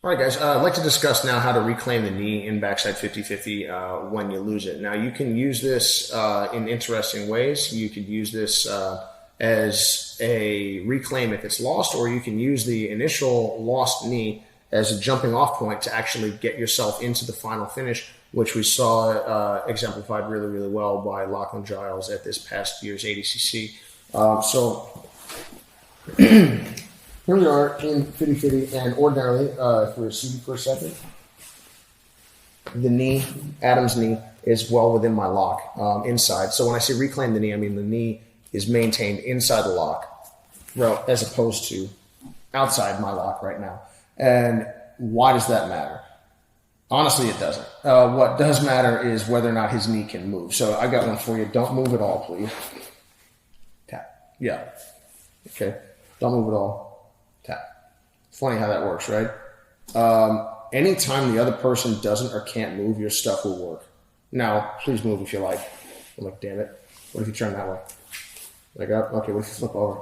All right, guys. I'd like to discuss now how to reclaim the knee in backside 50-50 when you lose it. Now, you can use this in interesting ways. You could use this as a reclaim if it's lost, or you can use the initial lost knee as a jumping off point to actually get yourself into the final finish, which we saw exemplified really, really well by Lachlan Giles at this past year's ADCC. Here we are in 50-50, and ordinarily, if we're seated for a second, the knee, Adam's knee, is well within my lock inside. So when I say reclaim the knee, I mean the knee is maintained inside the lock, well, as opposed to outside my lock right now. And why does that matter? Honestly, it doesn't. What does matter is whether or not his knee can move. So I got one for you. Don't move at all, please. Tap. Yeah. Okay. Don't move at all. Tap. Funny how that works, right? Anytime the other person doesn't or can't move, your stuff will work. Now, please move if you like. I'm like, damn it. What if you turn that way? Like up? Okay, what if you flip over?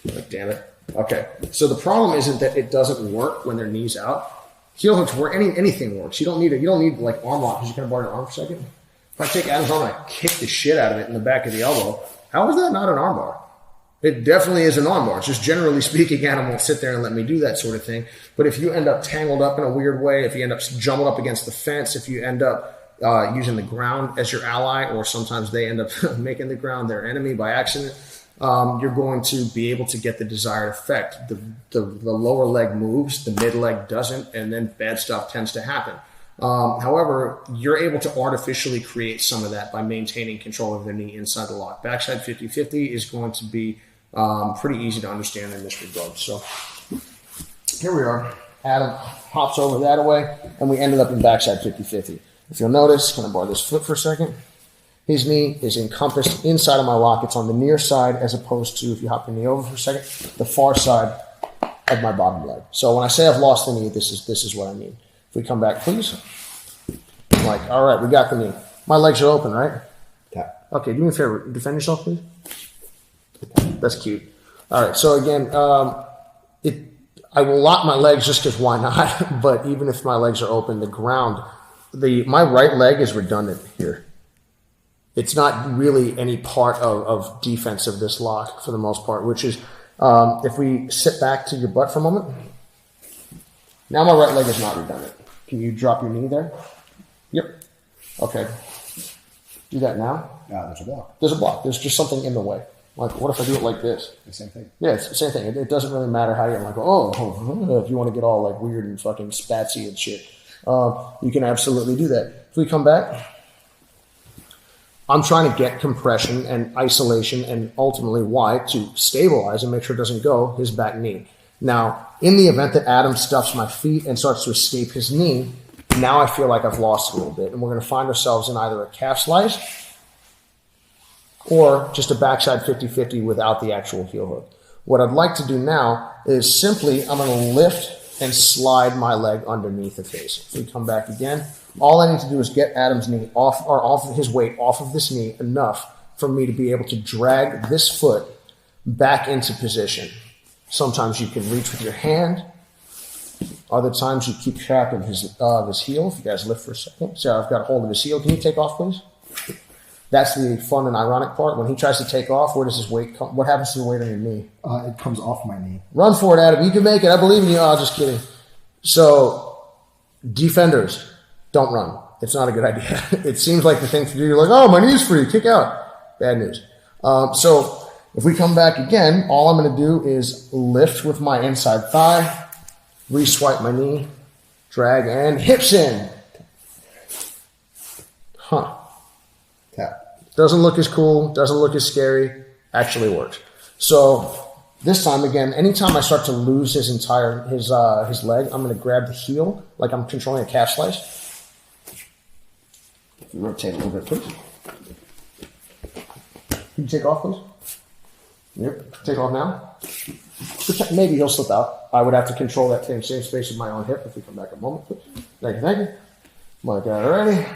Like, damn it. Okay. So the problem isn't that it doesn't work when their knee's out. Heel hooks work. Anything works. You don't need like arm lock because you can borrow your arm for a second. If I take Adam's arm and I kick the shit out of it in the back of the elbow, how is that not an arm bar? It definitely is an arm bar. It's just generally speaking, Adam won't sit there and let me do that sort of thing. But if you end up tangled up in a weird way, if you end up jumbled up against the fence, if you end up using the ground as your ally, or sometimes they end up making the ground their enemy by accident, you're going to be able to get the desired effect. The lower leg moves, the mid leg doesn't, and then bad stuff tends to happen. However, you're able to artificially create some of that by maintaining control of the knee inside the lock. Backside 50-50 is going to be pretty easy to understand in this regard. So here we are. Adam hops over that way, and we ended up in backside 50-50. If you'll notice, can I borrow this foot for a second? His knee is encompassed inside of my lock. It's on the near side as opposed to, if you hop your knee over for a second, the far side of my bottom leg. So when I say I've lost the knee, this is what I mean. If we come back, please. I'm like, all right, we got the knee. My legs are open, right? Yeah. Okay, do me a favor. Defend yourself, please. That's cute. All right, so again, I will lock my legs just because why not? But even if my legs are open, the ground, my right leg is redundant here. It's not really any part of defense of this lock for the most part, which is if we sit back to your butt for a moment. Now my right leg is not redundant. Can you drop your knee there? Yep. Okay. Do that now. There's a block. There's a block. There's just something in the way. Like, what if I do it like this? The same thing. Yeah, it's the same thing. It doesn't really matter how you're like, if you want to get all like weird and fucking spatsy and shit, you can absolutely do that. If we come back, I'm trying to get compression and isolation and ultimately to stabilize and make sure it doesn't go his back knee. Now, in the event that Adam stuffs my feet and starts to escape his knee, now I feel like I've lost a little bit. And we're going to find ourselves in either a calf slice or just a backside 50-50 without the actual heel hook. What I'd like to do now is simply, I'm going to lift and slide my leg underneath the face. If we come back again, all I need to do is get Adam's knee off his weight off of this knee enough for me to be able to drag this foot back into position. Sometimes you can reach with your hand. Other times you keep track of his heel. If you guys lift for a second. So I've got a hold of his heel. Can you take off, please? That's the fun and ironic part. When he tries to take off, where does his weight come? What happens to the weight on your knee? It comes off my knee. Run for it, Adam. You can make it. I believe in you. Oh, just kidding. So, defenders, don't run. It's not a good idea. It seems like the thing to do. You're like, oh, my knee's free. Kick out. Bad news. So, if we come back again, all I'm going to do is lift with my inside thigh, re-swipe my knee, drag, and hips in. Tap. Doesn't look as cool, doesn't look as scary, actually works. So this time, again, anytime I start to lose his leg, I'm going to grab the heel like I'm controlling a calf slice. If you rotate a little bit, please. Can you take off, please? Yep. Take off now. Maybe he'll slip out. I would have to control that same space with my own hip. If we come back a moment, please. Thank you. Like that already.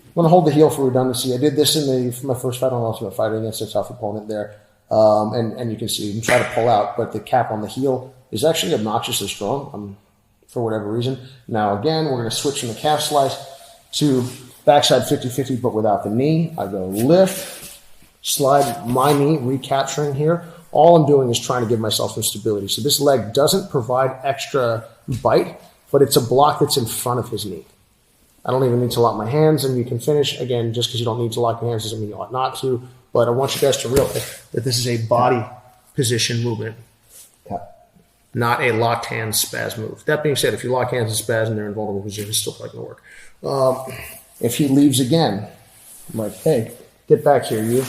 I'm going to hold the heel for redundancy. I did this in my first fight on Ultimate Fighter against a tough opponent there. And you can see, you can try to pull out, but the cap on the heel is actually obnoxiously strong. for whatever reason. Now again, we're going to switch from the calf slice to backside 50-50, but without the knee. I go lift, slide my knee, recapturing here. All I'm doing is trying to give myself some stability. So this leg doesn't provide extra bite, but it's a block that's in front of his knee. I don't even need to lock my hands, and you can finish. Again, just because you don't need to lock your hands doesn't mean you ought not to. But I want you guys to realize that this is a body position movement, not a locked hand spaz move. That being said, if you lock hands and spaz and they're in vulnerable position, it's still probably going to work. If he leaves again, I'm like, hey, get back here, you.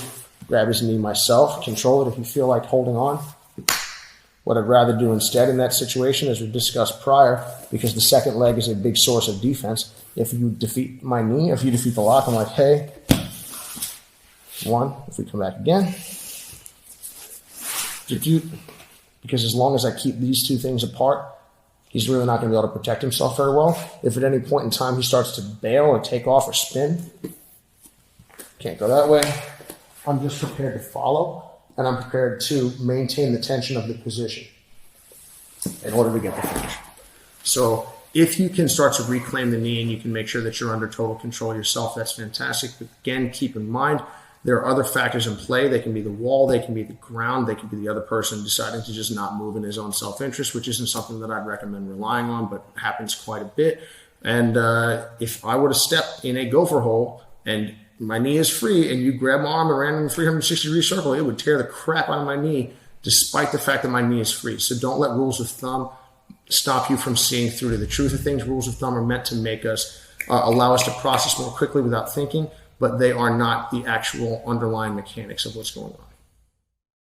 Grab his knee myself, control it if you feel like holding on. What I'd rather do instead in that situation, as we discussed prior, because the second leg is a big source of defense, if you defeat my knee, if you defeat the lock, I'm like, hey, one, if we come back again, because as long as I keep these two things apart, he's really not going to be able to protect himself very well. If at any point in time he starts to bail or take off or spin, can't go that way. I'm just prepared to follow, and I'm prepared to maintain the tension of the position in order to get the finish. So if you can start to reclaim the knee and you can make sure that you're under total control yourself, that's fantastic. But again, keep in mind, there are other factors in play. They can be the wall, they can be the ground, they can be the other person deciding to just not move in his own self-interest, which isn't something that I'd recommend relying on, but happens quite a bit. And if I were to step in a gopher hole and my knee is free and you grab my arm and ran in a 360-degree circle, it would tear the crap out of my knee despite the fact that my knee is free. So don't let rules of thumb stop you from seeing through to the truth of things. Rules of thumb are meant to make us, allow us to process more quickly without thinking, but they are not the actual underlying mechanics of what's going on.